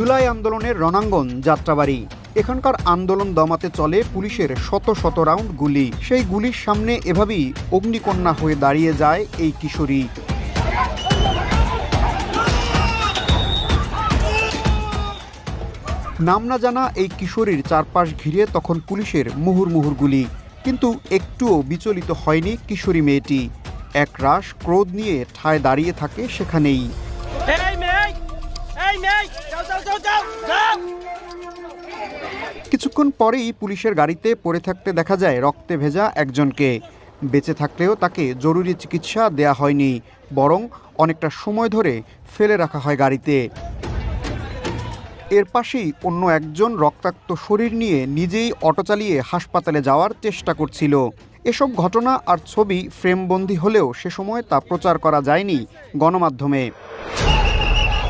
জুলাই আন্দোলনের রণাঙ্গন যাত্রাবাড়ি। এখানকার আন্দোলন দমাতে চলে পুলিশের শত শত রাউন্ড গুলি। সেই গুলির সামনে এভাবেই অগ্নিকন্যা হয়ে দাঁড়িয়ে যায় এই কিশোরী। নাম না জানা এই কিশোরীর চারপাশ ঘিরে তখন পুলিশের মুহুর্মুহুর গুলি, কিন্তু একটুও বিচলিত হয়নি কিশোরী মেয়েটি। একরাশ ক্রোধ নিয়ে ঠায় দাঁড়িয়ে থাকে সেখানেই। কিছুক্ষণ পরেই পুলিশের গাড়িতে পড়ে থাকতে দেখা যায় রক্তে ভেজা একজনকে। বেঁচে থাকলেও তাকে জরুরি চিকিৎসা দেয়া হয়নি, বরং অনেকটা সময় ধরে ফেলে রাখা হয় গাড়িতে। এর পাশেই অন্য একজন রক্তাক্ত শরীর নিয়ে নিজেই অটো চালিয়ে হাসপাতালে যাওয়ার চেষ্টা করছিল। এসব ঘটনা আর ছবি ফ্রেমবন্দি হলেও সে সময় তা প্রচার করা যায়নি গণমাধ্যমে।